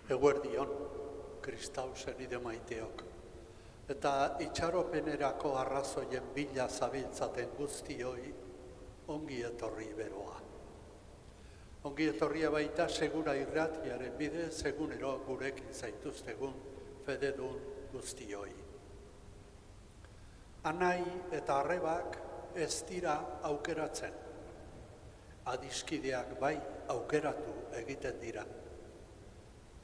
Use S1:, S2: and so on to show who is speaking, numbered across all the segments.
S1: Eguerdion, kristau zenide maiteok. Eta itxaropenerako arrazoien bila zabiltzaten guztioi ongi etorri beroa. Ongi etorria baita segura irratiaren bidez egunero gurekin zaituztegun fededun guztioi. Anai eta arrebak ez dira aukeratzen. Adiskideak bai aukeratu egiten dira.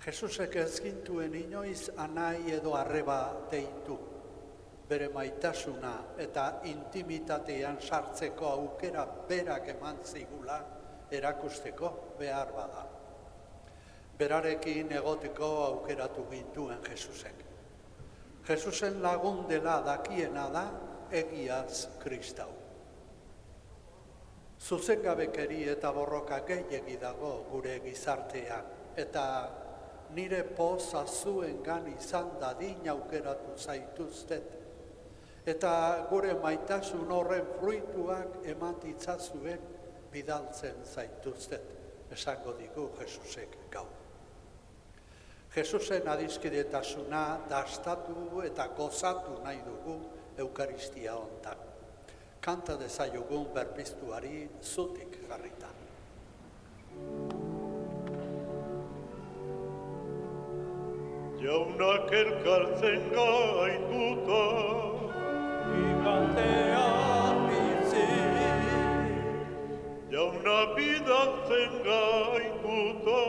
S1: Jesusek ez gintuen inoiz anai edo arreba deitu, bere maitasuna eta intimitatean sartzeko aukera berak eman zigula erakusteko behar bada. Berarekin egoteko aukeratu gintuen Jesusek. Jesusen lagun dela dakiena da egiaz kristau. Zuzengabekeri eta borroka gehiegi dago gure gizartean, eta nire poza zuengan izan dadin aukeratu zaituztet, eta gure maitasun horren fruituak eman ditzazuen bidaltzen zaituztet, esango digu Jesusek gaur. Jesusen adiskidetasuna dastatu eta gozatu nahi dugu Eukaristia hontan. Kanta dezaiogun berpiztuari zutik jarrita.
S2: Jaunak elkartzen gaituta,
S1: igandean bizi.
S2: Jauna bidaltzen gaituta,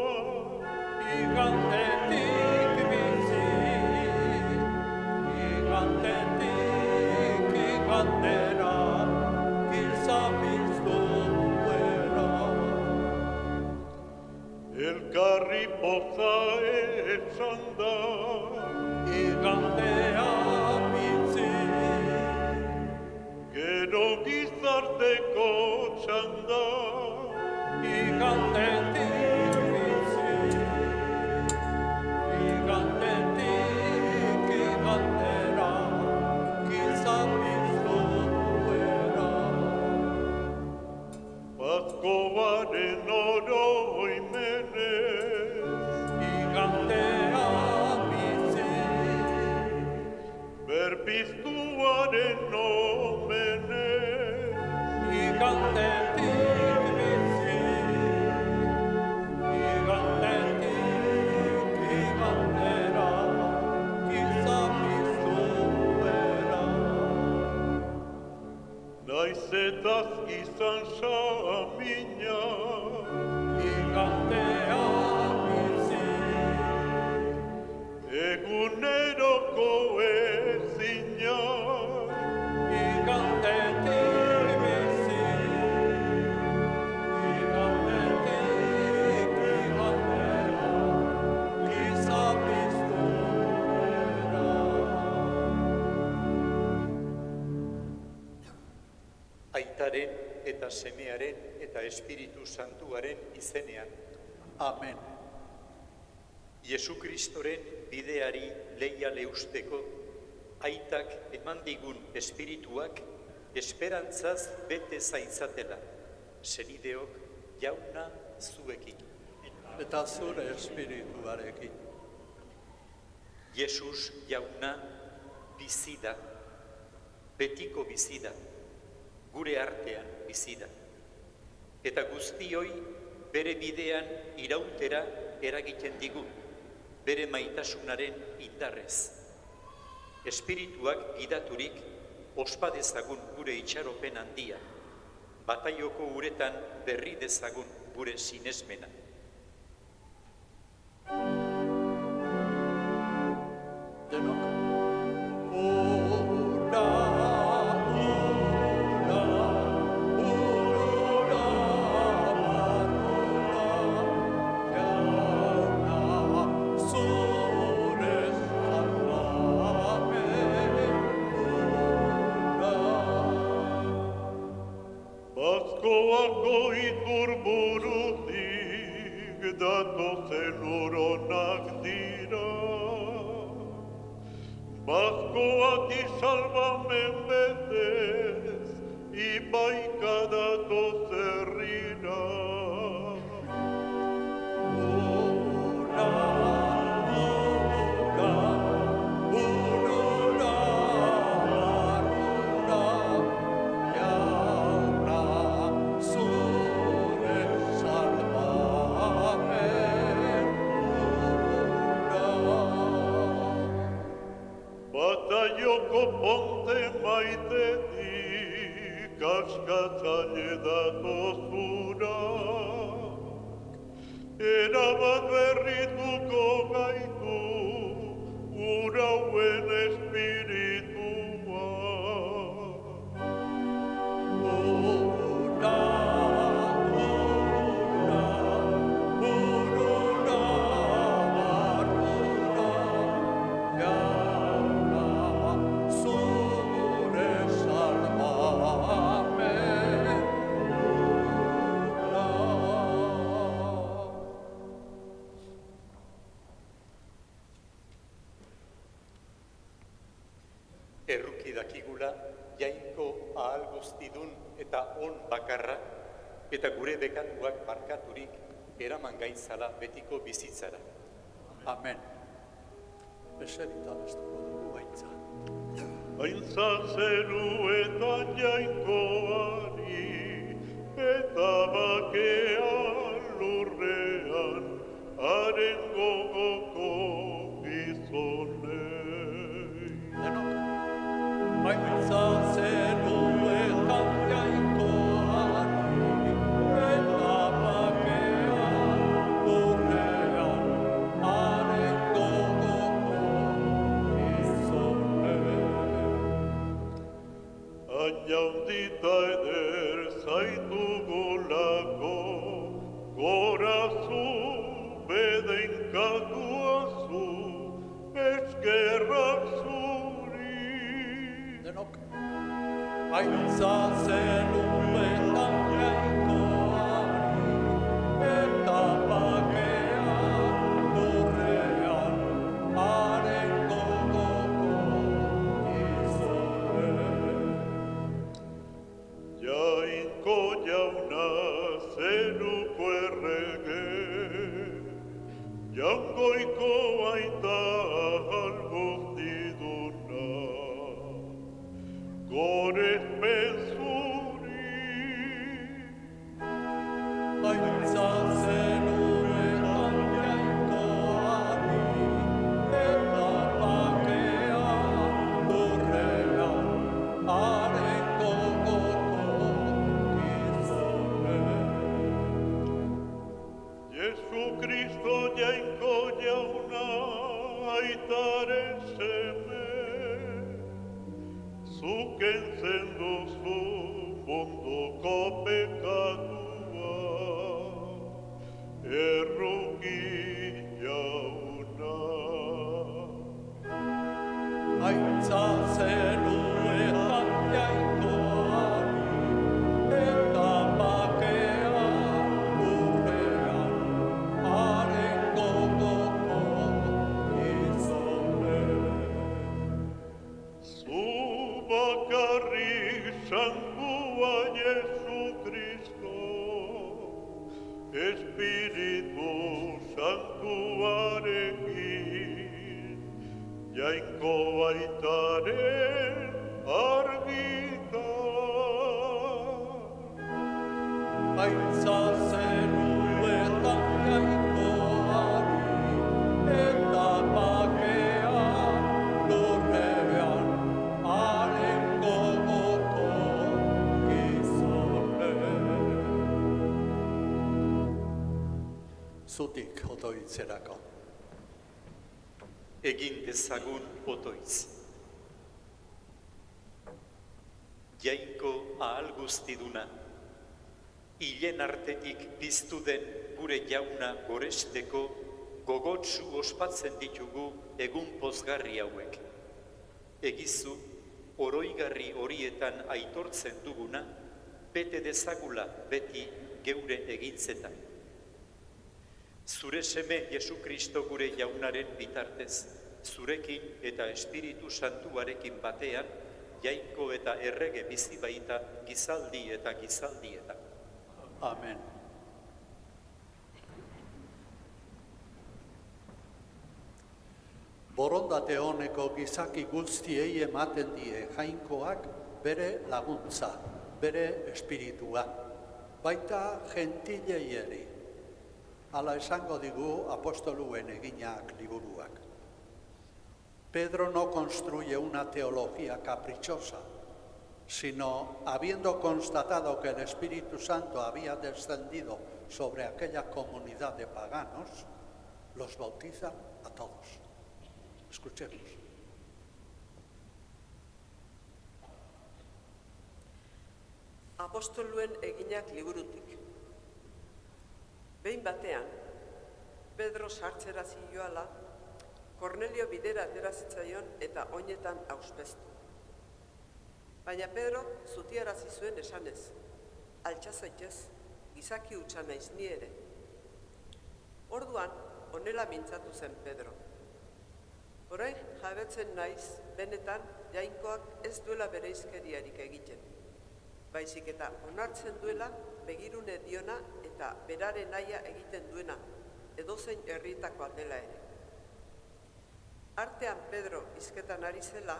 S1: igandetik bizi. Igandetik igandera, giza biztuera.
S2: elkarri poza esan da,
S1: Igandea bizi,
S2: gero gizarteko txanda,
S1: igandetik bizi, igandetik igandera, giza biztuera.
S2: Paskoaren oroimenez,
S1: Igandea bizi,
S2: berpiztuaren omenez,
S1: igandetik bizi, igandetik igandera, giza biztuera.
S2: naiz etaz izan samina,
S1: Igandea bizi,
S2: eguneroko ezina,
S1: igandetik bizi, igandetik igandera, giza biztuera.
S3: Aitaren eta semearen eta Espiritu Santuaren izenean.
S1: Amen.
S3: Jesu Kristoren bideari leiale eusteko, aitak eman digun espirituak esperantzaz bete zaitzatela, senideok jauna zuekin.
S1: Eta zure espirituarekin.
S3: Jesus jauna bizi da, betiko bizi da, gure artean bizi da. Eta guztioi bere bidean irautera eragiten digu, bere maitasunaren indarrez. Espirituak gidaturik ospa dezagun gure itxaropen handia, bataioko uretan berri dezagun gure sinesmena.
S1: Denok.
S2: Paskoako iturburutik datozen uronak dira. Paskoak izalbamen betez, ipaika datoz herrira.
S1: Ura
S2: Onte maitetik askatzaile datozura, erabat berrituko gaitu urauen espiritua.
S3: Erruki dakigula, jainko ahal guztidun eta on bakarra, eta gure bekatuak barkaturik eraman gaitzala betiko bizitzara.
S1: Amen. Eserita bestuko dugu baitza.
S2: Aintza zeruetan jainkoari, eta bakea lurrean, haren gogoko gizonei.
S1: Denok. Aintza zeruetan jainkoari, eta bakea lurrean, haren gogoko gizonei.
S2: Ainaundita eder zaitugulako, gorazu, bedeinkatuazu, eskerrak zuri.
S1: Denok. Aintza zeruetan jainkoari, eta bakea lurrean, haren gogoko gizonei.
S2: Jainko jauna zeruko errege, jaungoiko baita guztiduna, gorespen zuri.
S1: Aintza zeruetan jainkoari, eta bakea lurrean, haren gogoko gizonei.
S2: Jesu Kristo jainko jauna aitaren seme, zuk entzen duzu munduko pekatua, erruki jauna.
S1: Aintza zeruetan jainkoari, eta bakea lurrean, haren gogoko gizonei.
S2: Zu bakarrik santua Jesu Kristo, Espiritu Santuarekin, jainko baitaren argitan.
S1: Aintza zeruetan jainkoari, eta bakea lurrean, haren gogoko gizonei. Zutik otoitzerako.
S3: Egin dezagun otoitz. Jainko ahal guztiduna, hilen artetik piztu den gure jauna goresteko gogotsu ospatzen ditugu egun pozgarri hauek. Egizu, oroigarri horietan aitortzen duguna, bete dezagula beti geure egintzetan. Zure seme Jesu Kristo gure jaunaren bitartez, zurekin eta Espiritu Santuarekin batean, jainko eta errege bizi baita gizaldi eta gizaldietan.
S1: Amen. Borondate honeko gizaki guztiei ematen die jainkoak bere laguntza, bere espiritua, baita gentilei ere. Hala esango digu apostoluen eginak liburuak. Pedro no construye una teología caprichosa, sino habiendo constatado que el Espíritu Santo había descendido sobre aquella comunidad de paganos, los bautiza a todos. Escuchemos.
S4: Apostoluen eginak liburutik. Behin batean, Pedro sartzera zioala, Kornelio bidera atera zitzaion eta oinetan auspeztu. Baina Pedro zutiarazi zuen esanez, altxa zaitez, gizaki hutsa naiz ni ere. Orduan, honela mintzatu zen Pedro. Orain jabetzen naiz, benetan, jainkoak ez duela bereizkeriarik egiten. Baizik eta onartzen duela begirune diona eta beraren naia egiten duena, edozein herrietakoa dela ere. Artean Pedro hizketan ari zela,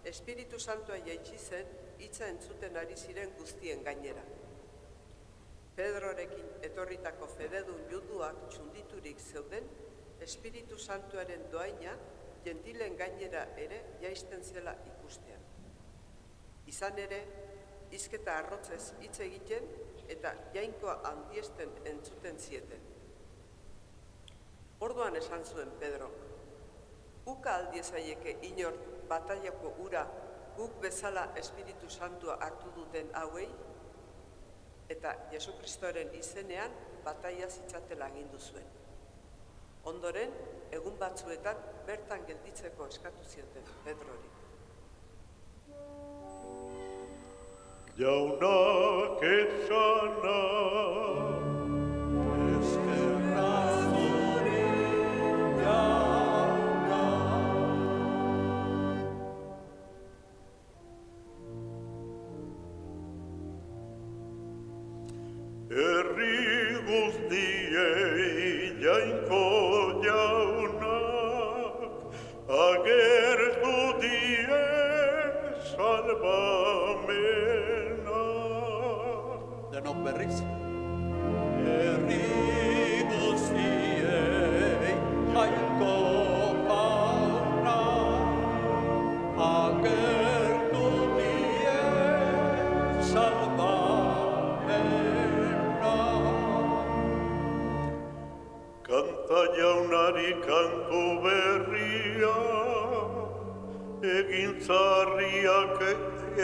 S4: Espiritu Santua jaitsi zen hitza entzuten ari ziren guztien gainera. Pedrorekin etorritako fededun juduak txunditurik zeuden, Espiritu Santuaren doaina gentilen gainera ere jaisten zela ikustean. Izan ere, hizketa arrotzez hitz egiten eta jainkoa handiesten entzuten zieten. Orduan esan zuen Pedro, uka aldiezaieke inor batailako ura guk bezala Espiritu Santua hartu duten hauei, eta Jesukristoren izenean bataila zitzatela agindu zuen. Ondoren, egun batzuetan bertan gelditzeko eskatu zioten Pedrori.
S2: Jaunak esana, herri guztiei jainko jaunak, agertu die salvamena.
S1: Denok berriz. Herri guztiei jainko jauna, agertu die salvamena.
S2: Kanta jaunari kantu berria, egin zarriak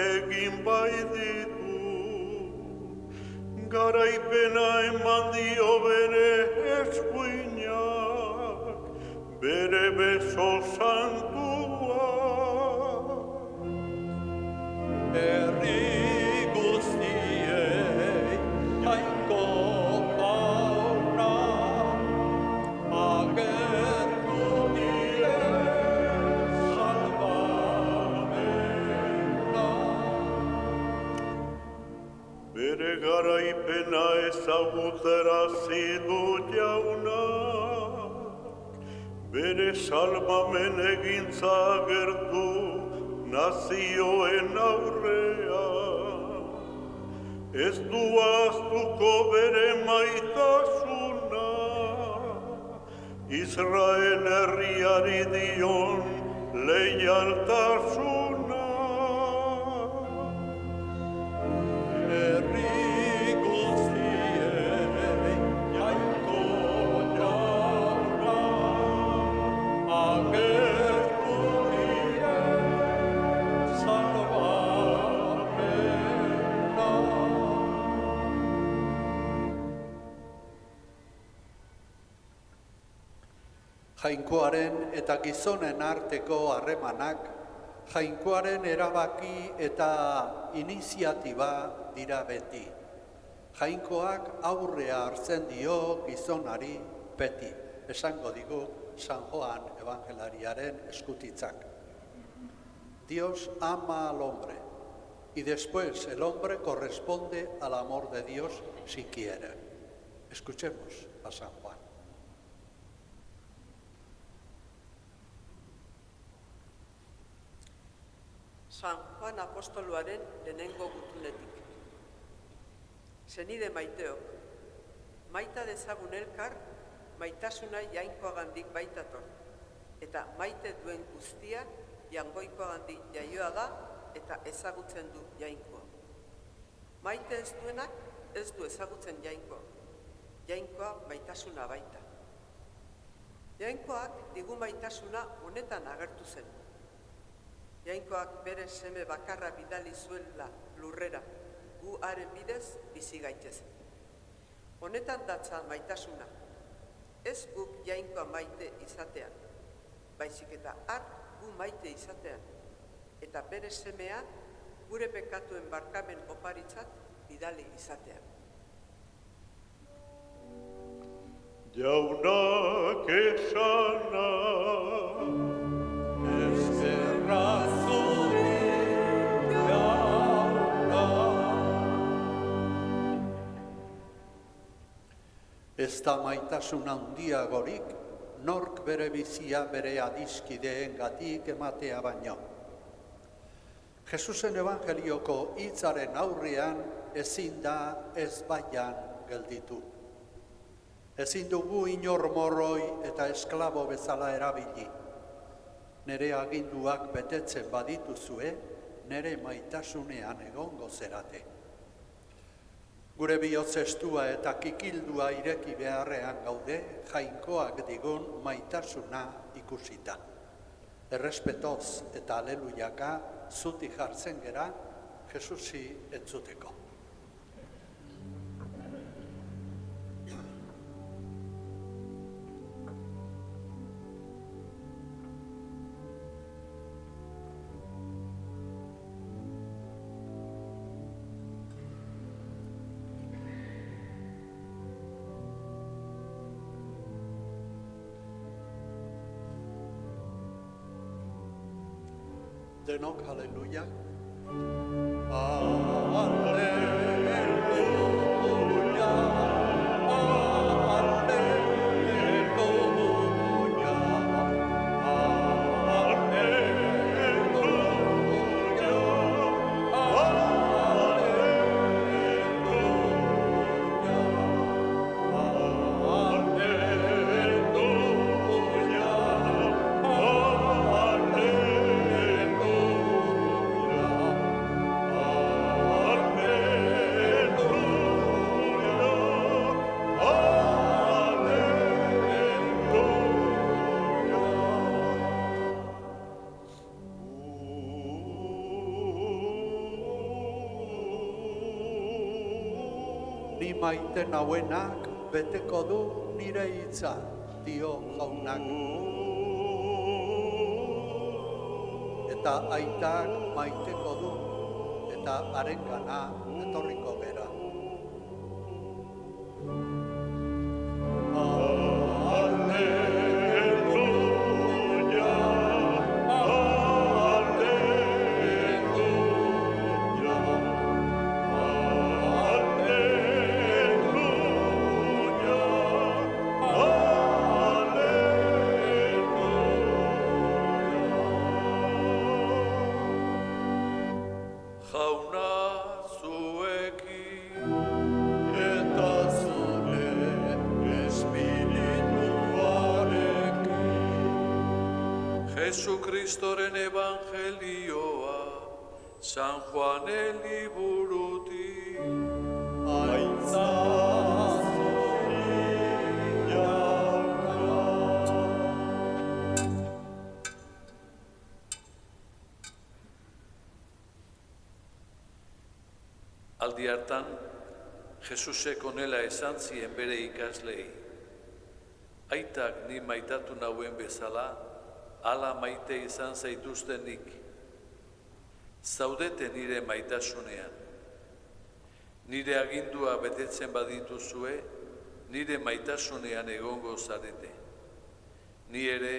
S2: egin bai ditu. Garaipena eman dio bere eskuinak, bere beso santua.
S1: Herri guztiei jainko jauna, agertu die salvamena.
S2: Bere garaipena ezagutarazi du jaunak, bere salbamen egintza agertu nazioen aurrean. Ez du ahaztuko bere maitasuna, Israel herriari dion leialtasuna.
S1: Herri guztiei jainko jauna, agertu die salvamena. Jainkoaren eta gizonen arteko harremanak, jainkoaren erabaki eta iniziatiba dira beti. Jainkoak aurrea hartzen dio gizonari beti, esango digu San Juan evangelariaren eskutitzak. Dios ama al hombre y después el hombre corresponde al amor de Dios si quiere. Escuchemos a San Juan.
S4: San Juan apostoluaren lehenengo gutunetik. Senide maiteok, maita dezagun elkar, maitasuna jainkoagandik baitator. eta maite duen guztia Jainkoagandik jaioa da eta ezagutzen du Jainkoa. Maite ez duenak ez du ezagutzen Jainkoa. Jainkoa maitasuna baita. Jainkoak digu maitasuna honetan agertu zen. Jainkoak bere seme bakarra bidali zuela lurrera, gu haren bidez bizi gaitezen. Honetan datza maitasuna, ez guk Jainkoa maite izatean, baizik eta gu maite izatean, eta bere semea gure pekatuen barkamen oparitzat bidali izatean.
S2: Jaunak esana,
S1: Eskerra zuri jauna. Ez da maitasuna handiagorik, nork bere bizia bere adiskideengatik ematea baino. Jesusen Evangelioko hitzaren aurrean ezin da ez baian gelditu. Ezin dugu inor morroi eta esklabo bezala erabili. Nere aginduak betetzen badituzue, nere maitasunean egongo zerate. Gure bihotz estua eta kikildua ireki beharrean gaude, Jainkoak digun maitasuna ikusita. Errespetoz eta alelujaka zuti jartzen gera, Jesusi entzuteko. Denok, aleluya. Aleluya, aleluya, Ni maite nauenak beteko du nire hitza, dio Jaunak. Eta aitak maiteko du, eta harengana etorriko gera.
S2: Jauna zuekin,
S1: Eta zure espirituarekin.
S2: Jesukristoren evangelioa, San Juanen liburutik.
S1: Aitza zuri jauna.
S5: Aldi hartan, Jesusek honela esan zien bere ikaslei. Aitak ni maitatu nauen bezala, hala maite izan zaituztenik. Zaudete nire maitasunean. Nire agindua betetzen badituzue, nire maitasunean egongo zarete. Ni ere,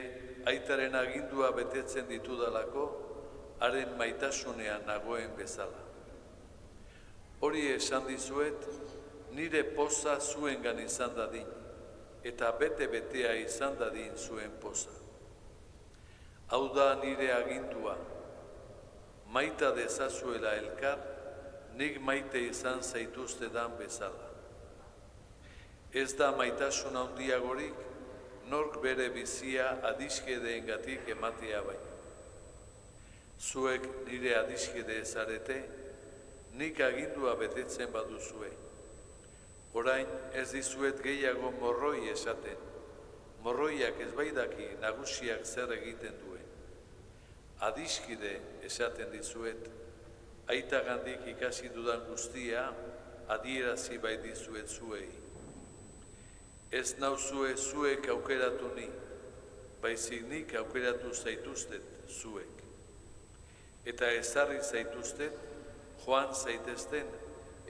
S5: aitaren agindua betetzen ditudalako, haren maitasunean nagoen bezala. Hori esan dizuet, nire poza zuengan izan dadin, eta bete-betea izan dadin zuen poza. Hau da nire agindua, maita dezazuela elkar, nik maite izan zaituztedan bezala. Ez da maitasun handiagorik, nork bere bizia adiskedeengatik ematea baino. Zuek nire adiskide zarete, nik agindua betetzen baduzue. Orain ez dizuet gehiago morroi esaten, morroiak ez baidaki nagusiak zer egiten duen. Adiskide esaten dizuet, aitagandik ikasi dudan guztia adierazi bai dizuet zuei. Ez nauzue zuek aukeratu ni, baizik nik aukeratu zaituztet zuek. Eta ezarri zaituztet, joan zaitezten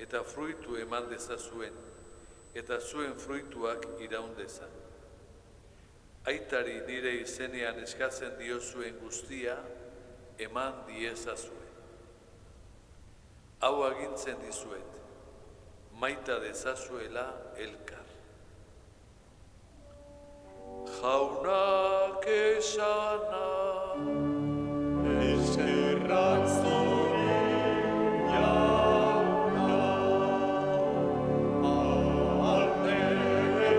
S5: eta fruitu eman dezazuen, eta zuen fruituak iraun dezan. Aitari nire izenean eskatzen diozuen guztia, eman diezazuen. Hau agintzen dizuet, maita dezazuela elkar. Jaunak esana,
S2: Eskerrak zuri jauna, Alleluia, Alleluia,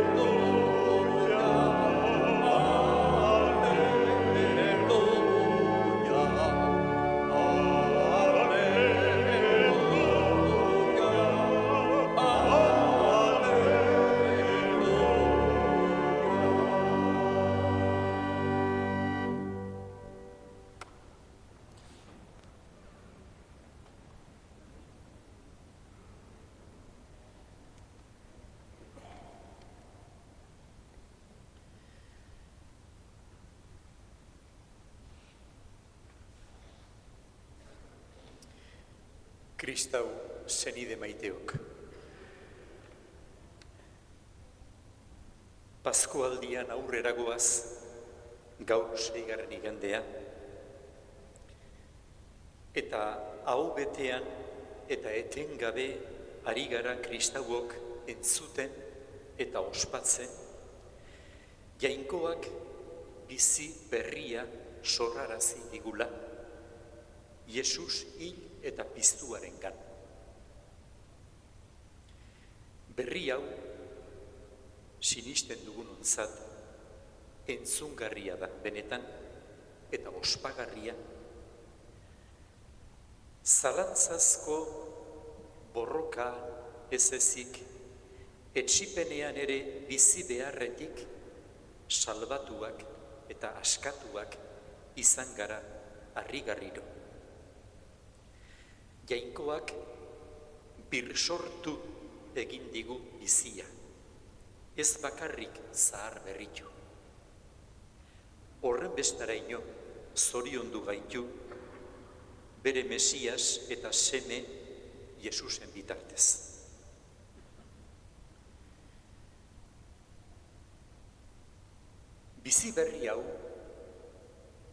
S3: Kristau zenide maiteok. Paskualdian aurrera goaz, gaur 6. igandea, eta hau betean eta etengabe ari gara kristauok entzuten eta ospatzen, jainkoak bizi berria sorrarazi digula, Jesus hil eta piztuarengan. Berri hau, sinisten dugunontzat, entzungarria da benetan eta ospagarria. Zalantzazko borroka ez ezik, etsipenean ere bizi beharretik salbatuak eta askatuak izan gara harrigarriro. Jainkoak birsortu egin digu bizia, ez bakarrik zahar berritu. Horren bestaraino zoriondu gaitu bere Mesias eta seme Jesusen bitartez. Bizi berri hau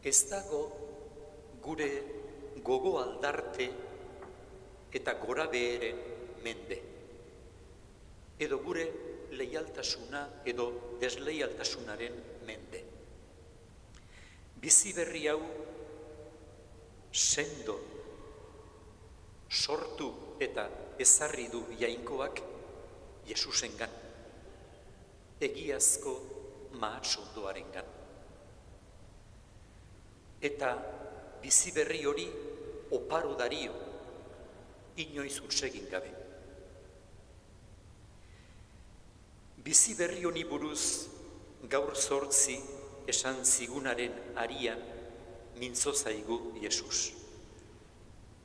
S3: ez dago gure gogo aldarte eta gora beheren mende, edo gure leialtasuna edo desleialtasunaren mende. Bizi berri hau sendo, sortu eta ezarri du jainkoak Jesusengan, egiazko mahatsondoarengan. Eta bizi berri hori oparo dario, inoiz utsegin gabe. Bizi berri honi buruz gaur 8 esan zigunaren arian mintzo zaigu Jesus.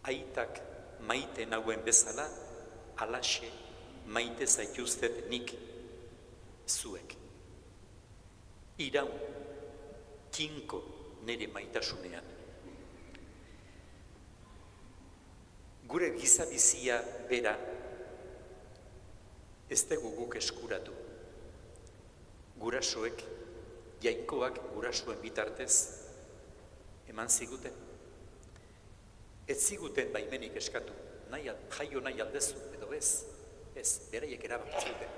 S3: Aitak maite nauen bezala, halaxe maite zaituztet nik zuek. Iraun, tinko nire maitasunean. Gure gizabizia bera ez dugu guk eskuratu. Gurasoek, jainkoak gurasoen bitartez eman ziguten. Ez ziguten baimenik eskatu, jaio nahi aldezu edo ez, beraiek erabakitzuten.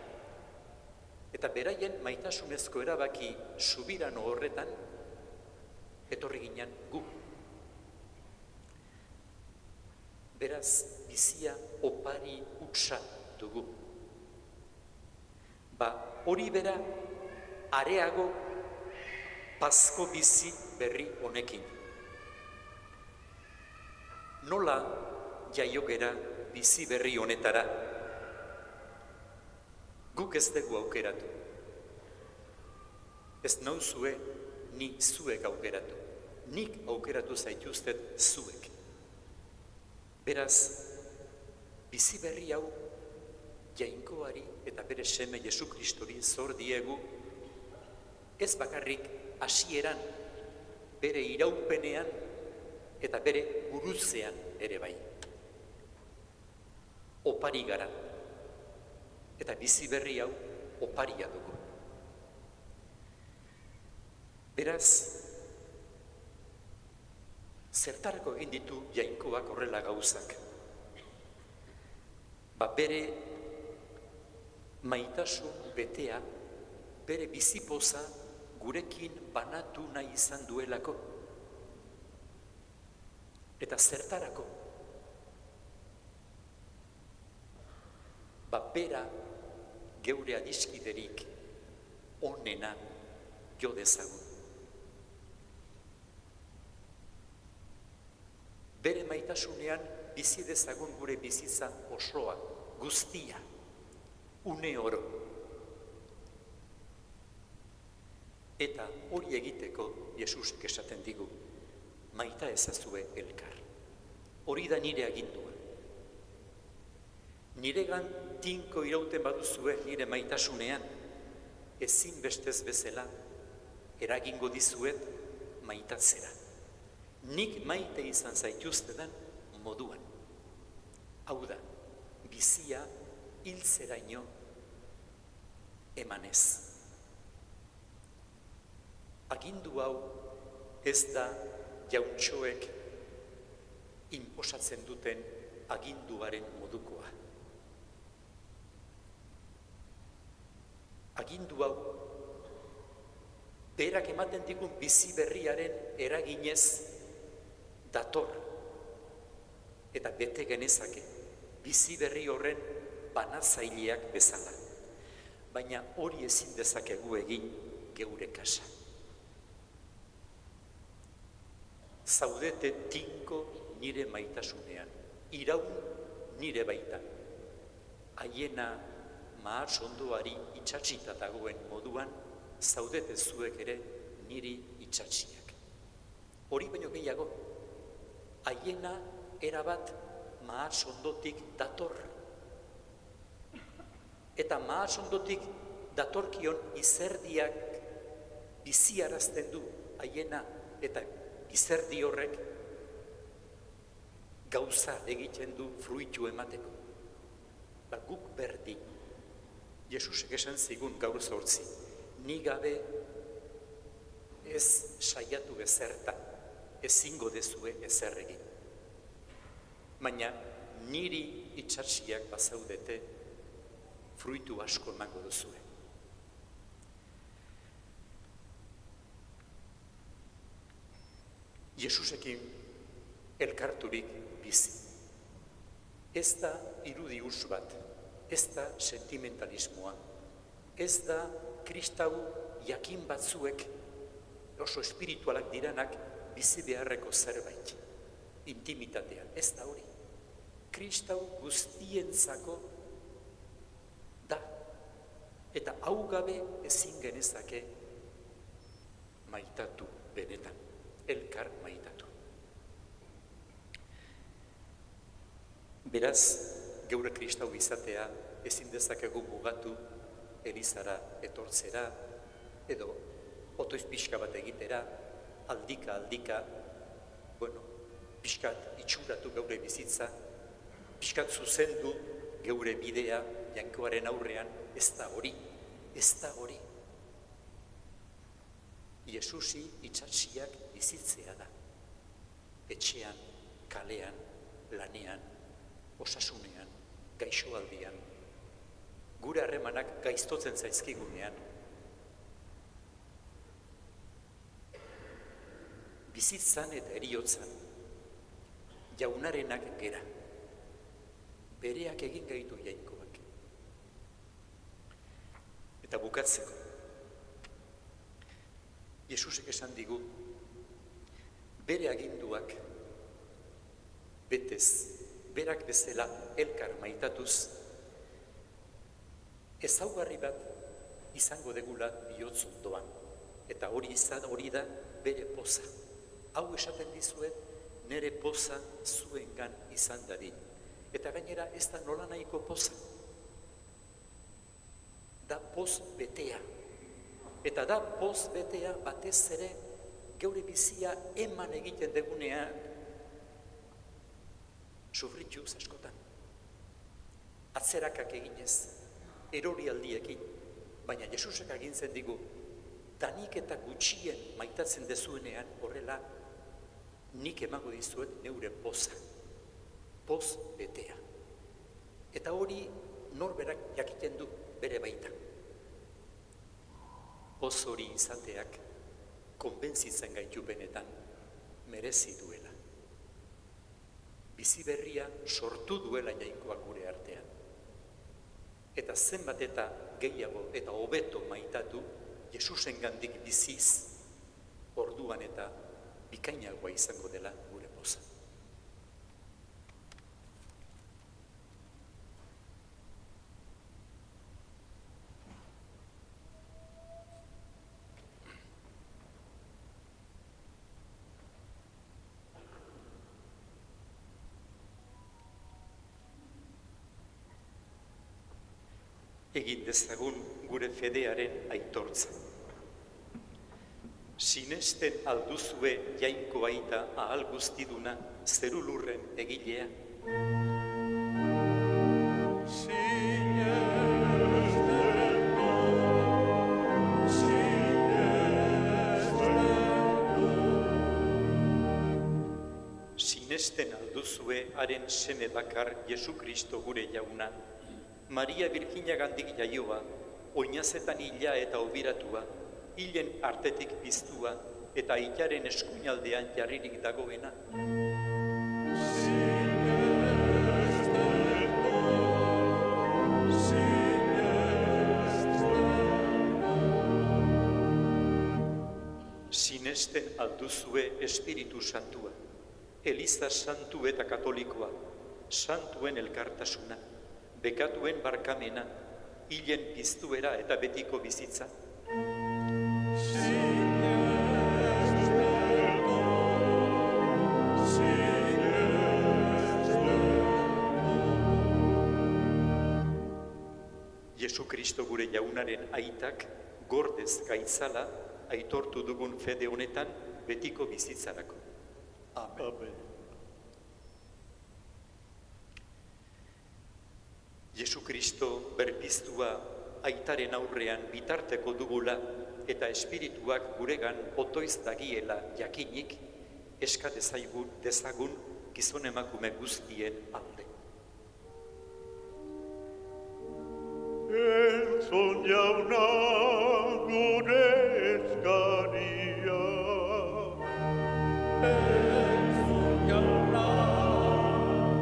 S3: Eta beraien maitasunezko erabaki subirano horretan etorri ginen gu. Beraz, bizia opari utsa dugu. Hori bera areago pazko bizi berri honekin. Nola jaio gera bizi berri honetara? Guk ez dugu aukeratu. Ez nauzue ni zuek aukeratu. Nik aukeratu zaituztet zuek. Beraz, bizi berri hau Jainkoari eta bere seme Jesu Kristori zor diegu, ez bakarrik hasieran, bere iraupenean eta bere gurutzean ere bai. Opari gara, eta bizi berri hau oparia dugu. Beraz, zertarako egin ditu Jainkoak horrela gauzak? Bere maitasun betea, bere bizipoza gurekin banatu nahi izan duelako. Eta zertarako? Bera geure adiskiderik onena jo dezagun. Bere maitasunean bizi dezagun gure bizitza osoa, guztia, une oro. Eta hori egiteko Jesusek esaten digu, maita ezazue elkar. Hori da nire agindua. Niregan tinko irauten baduzue nire maitasunean, ezin bestez bezala eragingo dizuet maitatzera. Nik maite izan zaituztedan moduan. Hau da, bizia hiltzeraino emanez. Agindu hau ez da jauntxoek inposatzen duten aginduaren modukoa. Agindu hau berak ematen digun bizi berriaren eraginez dator eta bete genezake bizi berri horren banatzaileak bezala. Baina hori ezin dezakegu egin geure kasa. Zaudete tinko nire maitasunean, iraun nire baitan. Haiena mahats ondoari itxatsita dagoen moduan, zaudete zuek ere niri itxatsiak. Hori baino gehiago, haiena erabat mahats ondotik dator. Eta mahats ondotik datorkion izerdiak biziarazten du haiena eta izerdi horrek gauza egiten du fruitu emateko. Guk berdin, Jesusek esan zigun gaur 8, ni gabe ez saiatu ezertan, ezingo dezue ezer egin. Baina niri itxatsiak bazaudete, fruitu asko emango duzue. Jesusekin elkarturik bizi. Ez da irudi huts bat, ez da sentimentalismoa, ez da kristau jakin batzuek oso espiritualak diranak bizi beharreko zerbait, intimitatean, ez da hori. Kristau guztientzako da, eta hau gabe ezin genezake maitatu benetan, elkar maitatu. Beraz, geure kristau izatea ezin dezakegu mugatu elizara etortzera, edo otoiz pixka bat egitera, aldika, pixkat itxuratu geure bizitza, pixkat zuzendu geure bidea Jainkoaren aurrean, ez da hori. Jesusi itxatsiak bizitzea da. Etxean, kalean, lanean, osasunean, gaixoaldian, gure harremanak gaiztotzen zaizkigunean. Bizitzan eta heriotzan, jaunarenak gera, bereak egin gaitu Jainkoak. Eta bukatzeko, Jesusek esan digu, bere aginduak betez, berak bezala elkar maitatuz, ezaugarri bat izango degula bihotz ondoan. Eta hori da bere poza. Hau esaten dizuet, nere poza zuengan izan dadin. Eta gainera ez da nola nahiko poza. Da poz betea. Eta da poz betea batez ere geure bizia eman egiten degunean sufrituz askotan. Atzerakak eginez, erorialdiekin, baina Jesusek agintzen digu, danik eta gutxien maitatzen dezuenean horrela, nik emango dizuet neure poza, poz betea. Eta hori norberak jakiten du bere baita. Poz hori izateak konbentzitzen gaitu benetan merezi duela. Bizi berria sortu duela jainkoak gure artean. Eta zenbat eta gehiago eta hobeto maitatu Jesusengandik biziz, orduan eta bikainagoa izango dela gure poza. Egin dezagun gure fedearen aitortza. Sinesten alduzue jainko aita ahal guztiduna zerulurren egilea. Sinesten alduzue haren seme bakar Jesu Kristo gure jauna, Maria Birjinagandik jaioa, oinazetan hila eta obiratua, hilen artetik piztua eta hilaren eskuinaldean jarririk dagoena. Sinesten alduzue Espiritu Santua, Eliza Santu eta Katolikoa, santuen elkartasuna, bekatuen barkamena, hilen piztuera eta betiko bizitza. Jesu Kristo gure jaunaren aitak gordez gaitzala aitortu dugun fede honetan betiko bizitzarako.
S1: Amen.
S3: Jesu Kristo berpiztua aitaren aurrean bitarteko dugula eta espirituak guregan otoiz dagiela jakinik eska dezagun gizon emakume guztien alde.
S2: Entzun jauna gure eskaria. Entzun jauna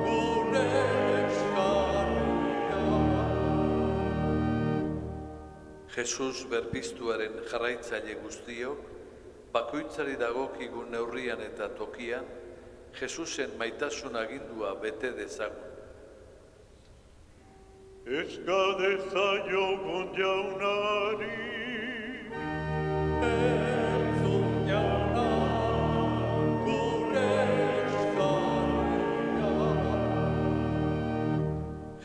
S2: gure eskaria.
S5: Jesus berpiztuaren jarraitzaile guztiok, bakoitzari dagokigun neurrian eta tokian, Jesusen maitasun agindua bete dezagun.
S2: Eska dezaiogun jaunari. Entzun jauna gure eskaria.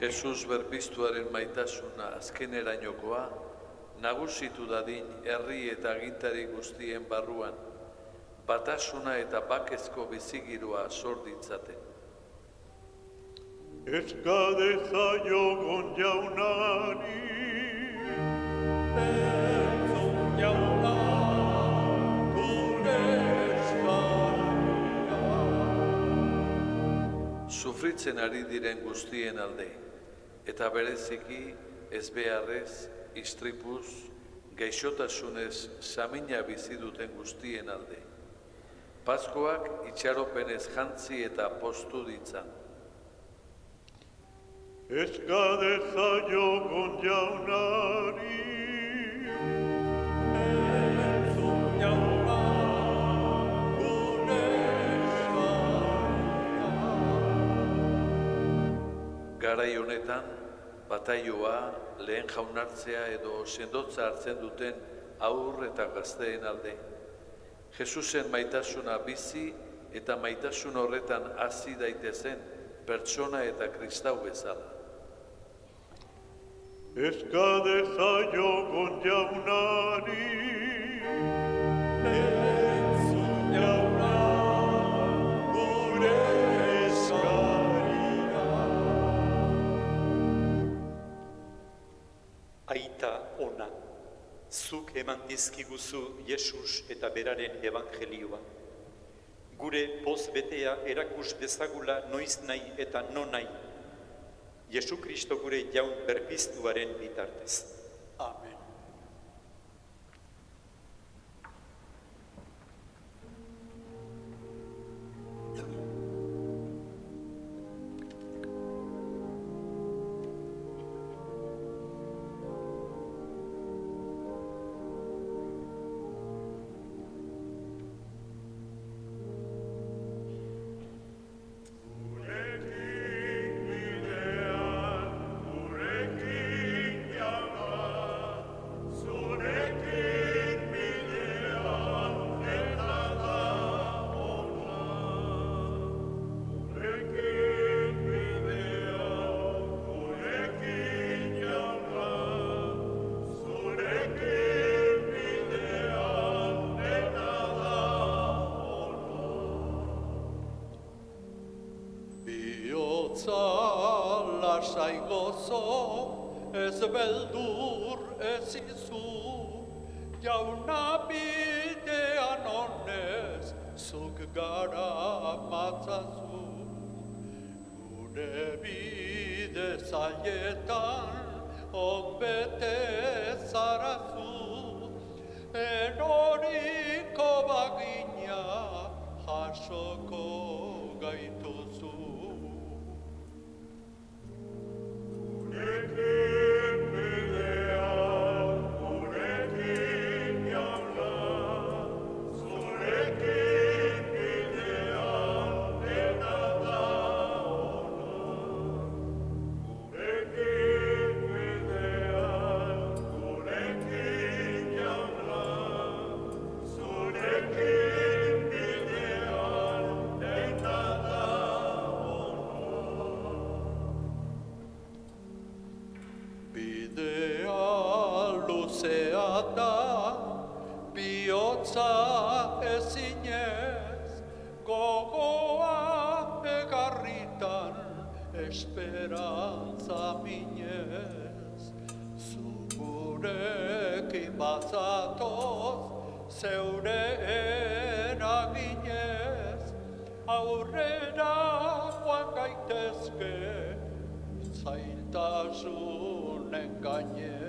S5: Jesus berpiztuaren maitasuna azkenerainokoa nagusitu dadin herri eta agintari guztien barruan, batasuna eta bakezko bizigiroa sor ditzaten.
S2: Eska dezaiogun jaunari. Entzun jauna gure eskaria.
S5: Sufritzen ari diren guztien alde, eta bereziki ezbeharrez, istripuz, gaixotasunez samina bizi duten guztien alde. Paskoak itxaropenez jantzi eta postu ditzan.
S2: Eska dezaiogun jaunari. Entzun jauna
S5: Garai honetan, bataioa, lehen jaunartzea edo sendotza hartzen duten aur eta gazteen alde. Jesusen maitasuna bizi eta maitasun horretan hasi daitezen pertsona eta kristau bezala.
S2: Eska dezaiogun jaunari, entzun jauna, gure eskaria.
S3: Aita ona, zuk eman dizkiguzu Jesus eta beraren evangelioa. Gure poz betea erakus dezagula noiz nahi eta non nahi. Jesu Kristo gure jaun berpiztuaren bitartez.
S1: Amen. Lasai gozo, ez beldur ez izu, jauna bidean honez, zuk gara matzazu. Gure bide zaietan, onbete zarazu, eroriko bagina, jasoko gaituzu. Bihotza ezinez, gogoa egarritan, esperantza minez. Zu gurekin bazatoz, zeure eraginez, aurrera joan gaitezke, zailtasunen gainez.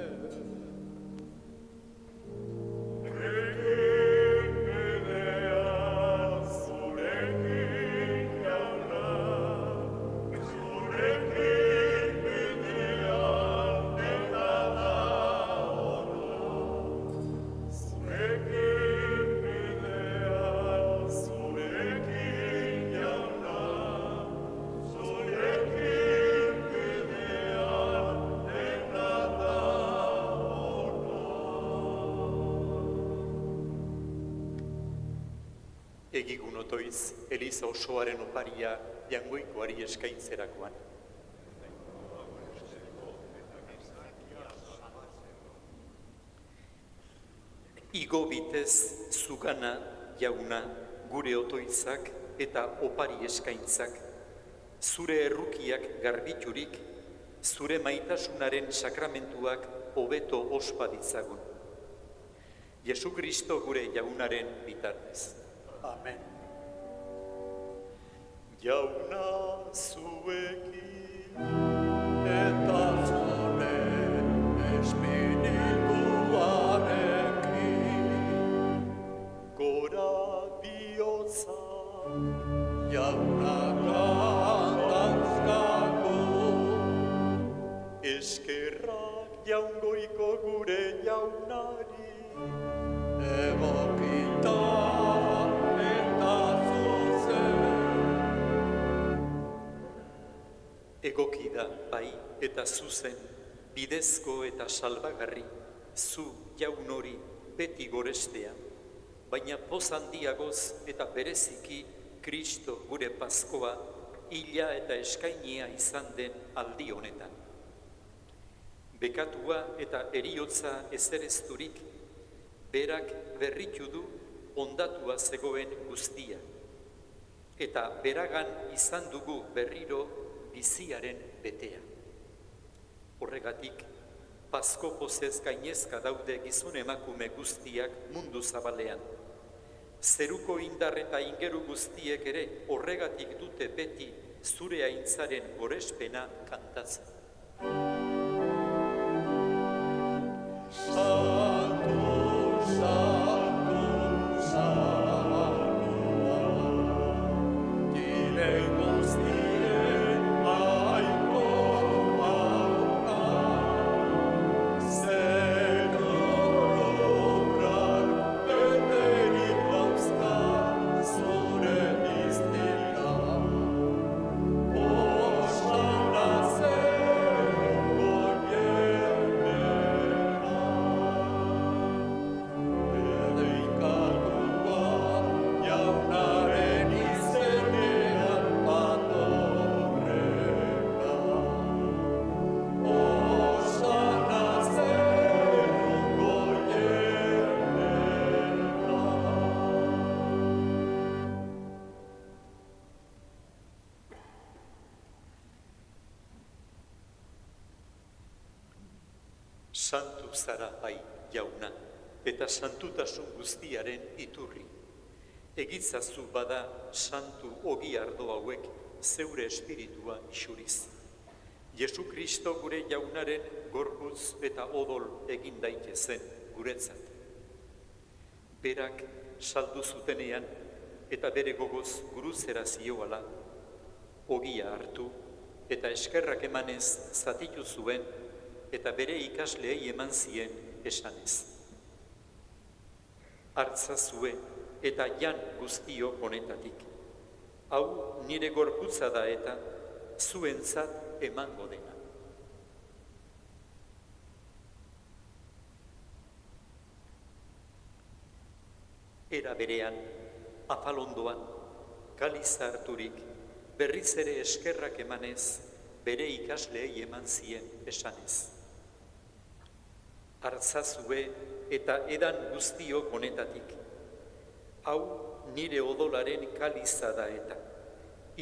S1: Egigun otoiz, Eliza osoaren oparia jangoikoari eskaintzerakoan. Igo bitez zugana jauna gure otoitzak eta opari eskaintzak, zure errukiak garbiturik, zure maitasunaren sakramentuak hobeto ospa ditzagun. Jesu Kristo gure jaunaren bitartez. Amen. Jauna zuekin eta zure espirituarekin, gora bihotza jauna kantauzkagu, eskerrak jaungoiko gure jaunari, egokita
S3: Egoki da, bai, eta zuzen, bidezko eta salbagarri, zu jaun hori beti gorestea, baina poz handiagoz eta bereziki Kristo gure Paskoa hila eta eskainia izan den aldi honetan. Bekatua eta eriotza ezerezturik, berak berritu du ondatua zegoen guztia, eta beragan izan dugu berriro biziaren betea. Horregatik, Pasko pozez gainezka daude gizon emakume guztiak mundu zabalean. Zeruko indar eta ingeru guztiek ere horregatik dute beti zure aintzaren gorespena kantatzen. Santu zara bai, jauna, eta santutasun guztiaren iturri. Egitzazu bada santu ogi ardo hauek zeure espiritua isuriz. Jesu Kristo gure jaunaren gorputz eta odol egin daitezen guretzat. Berak saldu zutenean eta bere gogoz guruzera zioala, ogia hartu eta eskerrak emanez zatitu zuen eta bere ikasleei eman zien esanez. Hartzazue eta jan guztio honetatik. Hau nire gorputza da eta zuentzat emango dena. Era berean, afalondoan, kaliza harturik, berriz ere eskerrak emanez, bere ikasleei eman zien esanez. Hartzazue eta edan guztio honetatik. Hau nire odolaren kaliza da eta,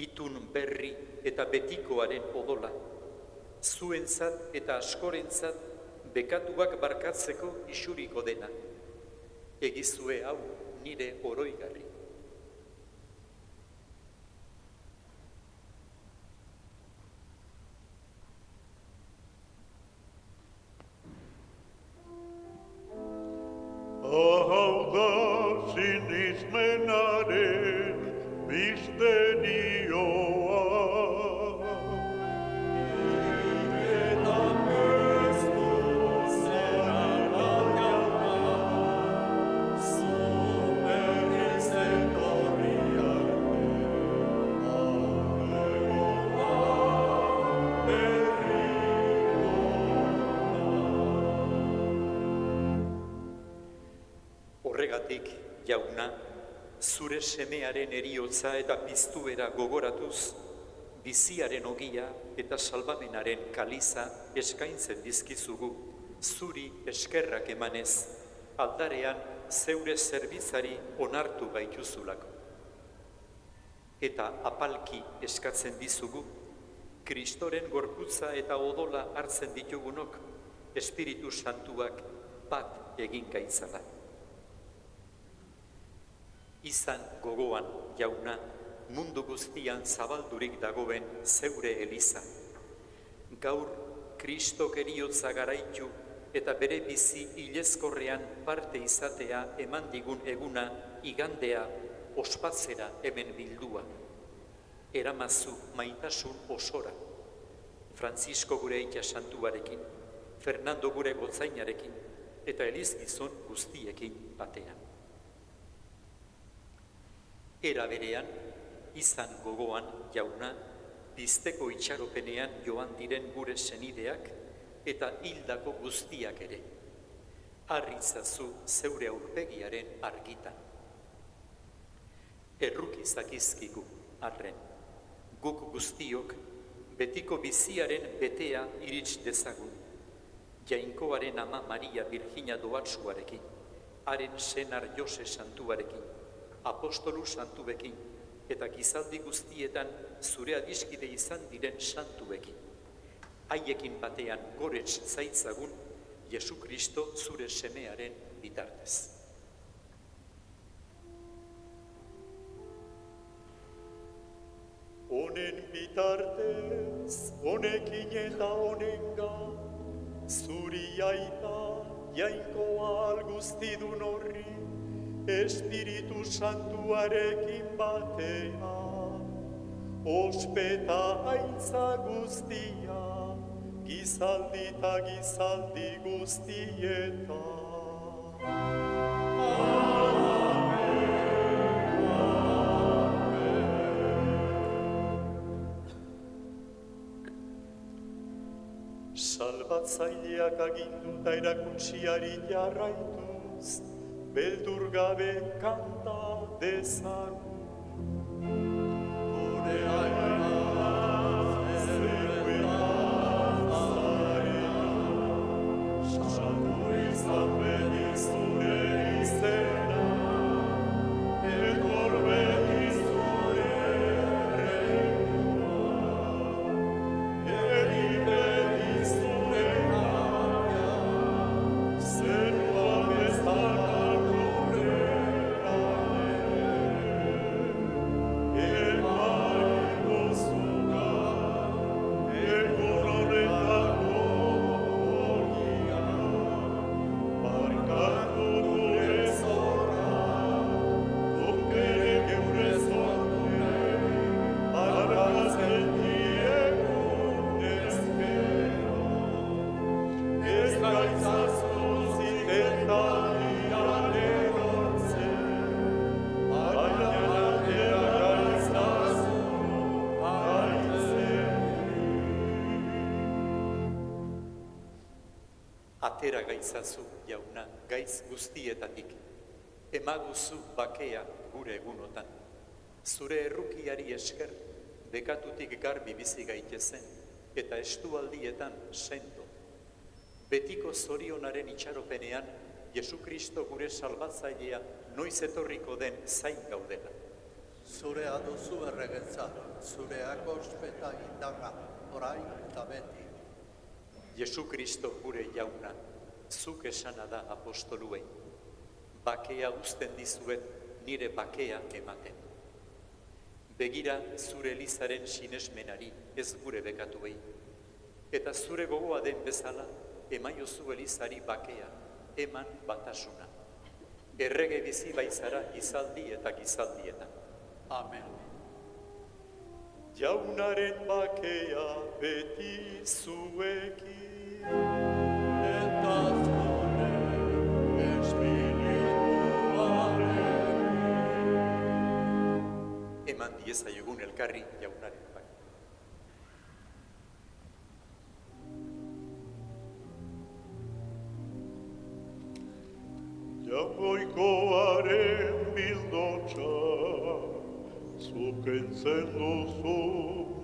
S3: itun berri eta betikoaren odola, zuentzat eta askorentzat bekatuak barkatzeko isuriko dena. Egizue hau nire oroigarri.
S2: Hau da sinismenaren misterioa. Eta piztu zera jauna, zu berriz etorri arte,
S3: Horregatik, jauna, zure semearen eriotza eta piztuera gogoratuz, biziaren ogia eta salbamenaren kaliza eskaintzen dizkizugu, zuri eskerrak emanez, aldarean zeure zerbitzari onartu gaituzulako. Eta apalki eskatzen dizugu, Kristoren gorputza eta odola hartzen ditugunok, Espiritu Santuak bat egin gaitzala. Izan gogoan, jauna, mundu guztian zabaldurik dagoen zeure eliza. Gaur, Kristok eriotza garaitu eta bere bizi hilezkorrean parte izatea eman digun eguna igandea ospatzera hemen bildua. Eramazu maitasun osora. Francisco gure aita santuarekin, Fernando gure gotzainarekin eta elizgizon guztiekin batean. Era berean, izan gogoan, jauna, pizteko itxaropenean joan diren gure senideak eta hildako guztiak ere. Arritzazu zeure aurpegiaren argitan. Erruki zakizkigu, arren, guk guztiok betiko biziaren betea irits dezagun, Jainkoaren ama Maria Virgina doatsuarekin, haren senar Jose santuarekin, apostolu santuekin, eta gizaldi guztietan zure adiskide izan diren santuekin. Haiekin batean gorets zaitzagun, Jesu Kristo zure semearen bitartez.
S2: Honen bitartez, honekin eta honengan, zuri aita, jainkoa alguztidun horri, Espiritu Santuarekin batea, ospeta aitza guztia, gizaldi eta gizaldi guztietan. Salbatzaileak aginduta erakutsiari jarraituz, beldur gabe kanta dezagun. Gure aina, zeruena, zarea, saldu izan bedi zure izena, etor bedi zure regnua, Atera gaitzazu, jauna, gaitz guztietatik. Emaguzu bakea gure egunotan. Zure errukiari esker, bekatutik garbi bizi gaitezen, eta estualdietan sendo. Betiko zorionaren itxaropenean, Jesu Kristo gure salbatzailea noiz etorriko den zain gaudela.
S1: Zurea duzu erregetza, zureak ospeta indarra, orain eta beti.
S3: Jesu Kristo gure jauna, zuk esana da apostoluei. Bakea uzten dizuet, nire bakea ematen. Begira zure Elizaren sinesmenari, ez gure bekatuei. Eta zure gogoa den bezala, emaiozu Elizari bakea, eman batasuna. Errege bizi baizara gizaldi eta gizaldietan.
S1: Amen.
S2: Jaunaren bakea beti zuekin. Eta zure espirituarekin.
S3: Eman diezaiogun elkarri jaunaren bakea.
S2: Jaungoikoaren bildotxa, zuk entzen duzu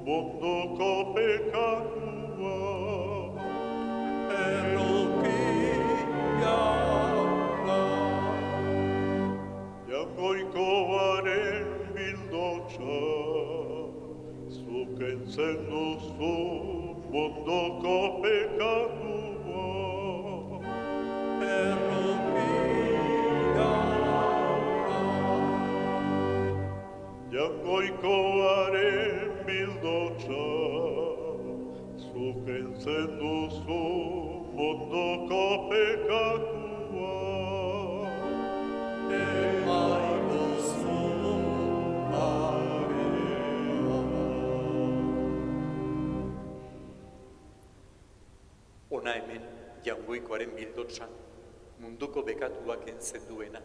S2: mondoko pekatua. Erruki jauna. Jaungoikoaren bildotxa, zuk entzen duzu mondoko pekatua. Erruki Jaungoikoaren bildotxa, zuk entzen duzu mondoko pekatua. Emaiguzu bagea.
S3: Ona hemen, jaungoikoaren bildotsa, munduko bekatuak entzen duena,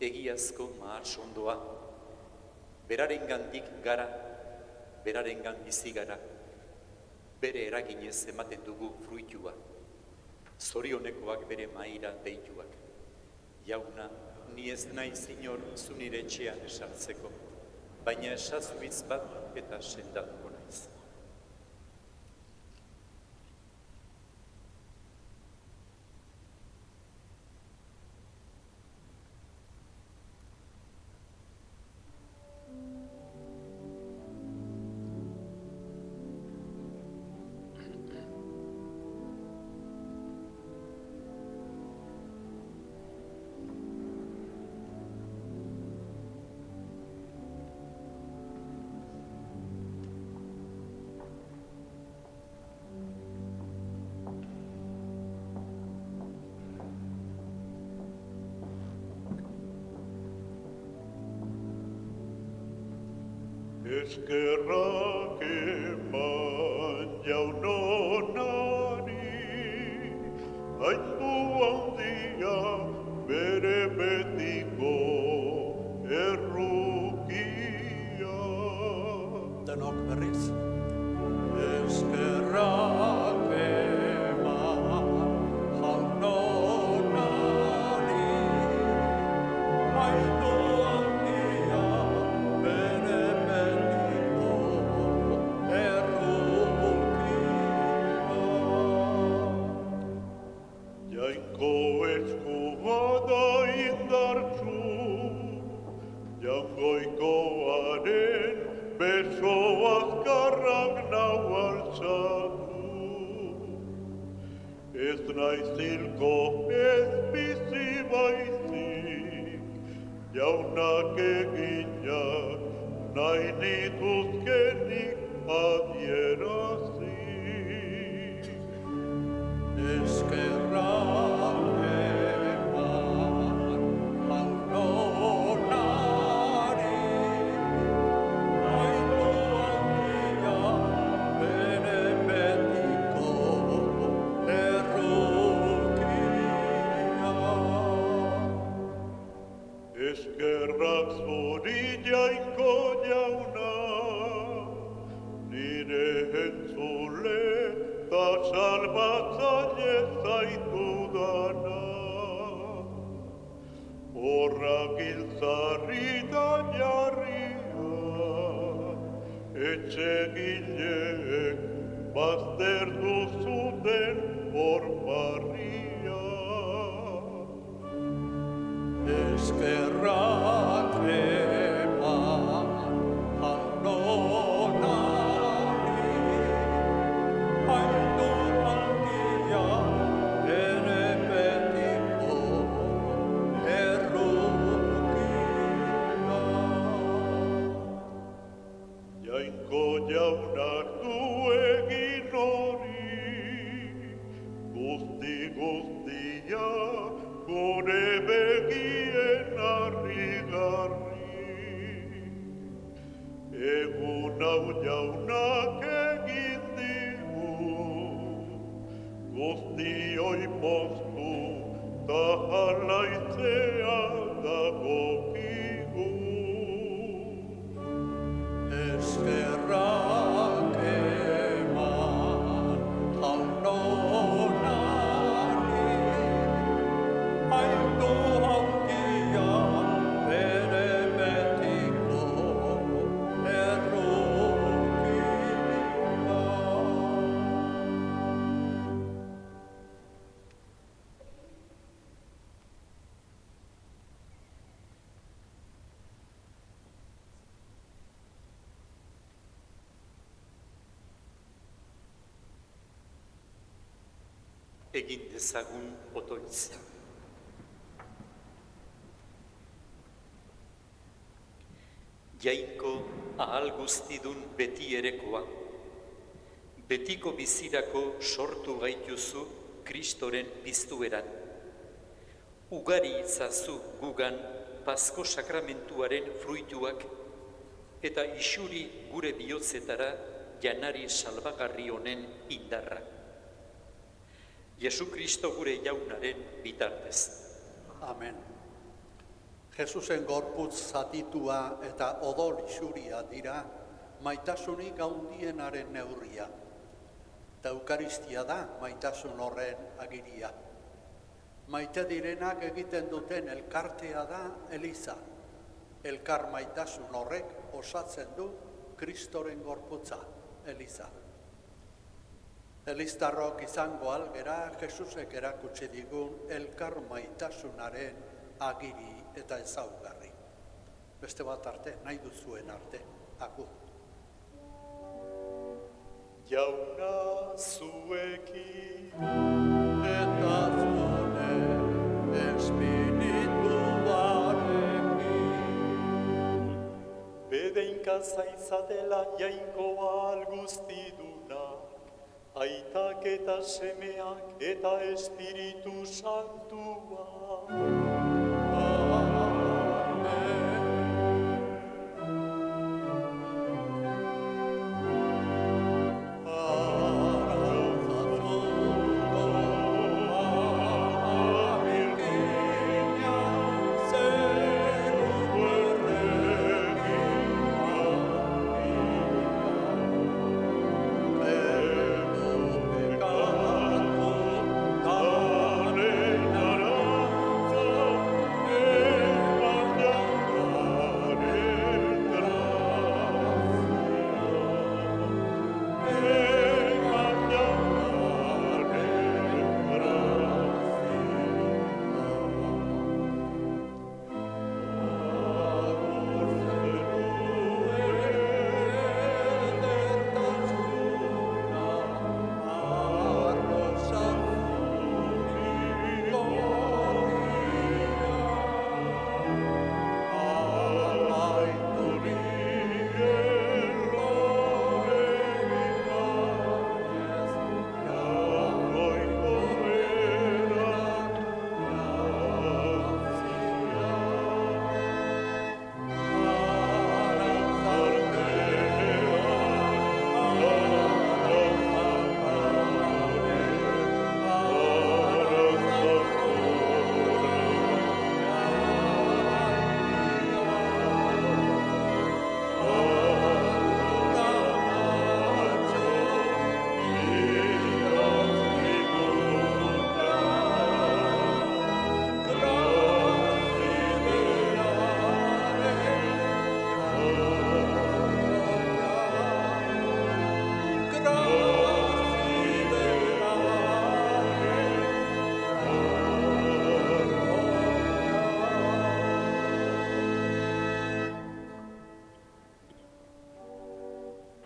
S3: egiazko mahats ondoa, berarengandik gara, berarengan bizi gara, bere eraginez ematen dugu fruitua, zorionekoak bere maira deituak. Jauna, ni ez naiz inor zu nire etxean esartzeko, baina esazu hitz bat eta sendatuko naiz.
S2: Eskerrak eman jaunonari, haindu handia bere betiko errukia.
S1: Denok berriz. Eskerrak eman jaunonari, haindu handia bere betiko errukia.
S2: Jainko esku bada indartsu, jangoikoaren beso azkarrak nau altzatu. Ez naiz hilko ez bizi baizik, jaunak eginak nahi nituzkenik adierazi.
S1: Eskerrak eman jaunonari, haindu handia bere betiko errukia.
S2: Eskerrak zuri jainko jauna, nire entzule ta salbatzaile zaitudana. Horra giltzarri da jarria, etxegileek baztertu zuten horparria.
S1: Eskerrak eman jaunonari, haindu handia bere betiko errukia.
S2: Jainko jaunak du egin hori, guztia gure begien harrigarri. Egun hau jaunak egin digu, guztioi poztu ta alaitzea dagokigu.
S1: Eskerrak eman jaunonari, haindu handia bere betiko errukia.
S3: Egin dezagun otoitz. Jainko ahal guztidun beti erekoa, betiko bizirako sortu gaituzu Kristoren piztueran. Ugari itzazu gugan Pasko sakramentuaren fruituak eta isuri gure bihotzetara janari salbagarri honen indarra. Jesu Kristo gure jaunaren bitartez.
S1: Amen. Jesusen gorputz zatitua eta odol isuria dira maitasunik handienaren neurria. Eta eukaristia da maitasun horren agiria. Maite direnak egiten duten elkartea da Eliza. Elkar maitasun horrek osatzen du Kristoren gorputza, Eliza. Eliztarrok izango algera Jesusek erakutsi digun elkar maitasunaren agiri eta ezaugarri. Beste bat arte, nahi duzuen arte, agur.
S2: Jauna zuekin,
S1: Eta zure espirituarekin.
S2: bedeinka zaizatela jainkoa guztidunak, aitak eta semeak eta espiritu santua.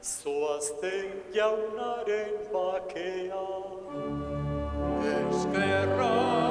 S2: Zoazten jaunaren bakea,
S1: Eskerrak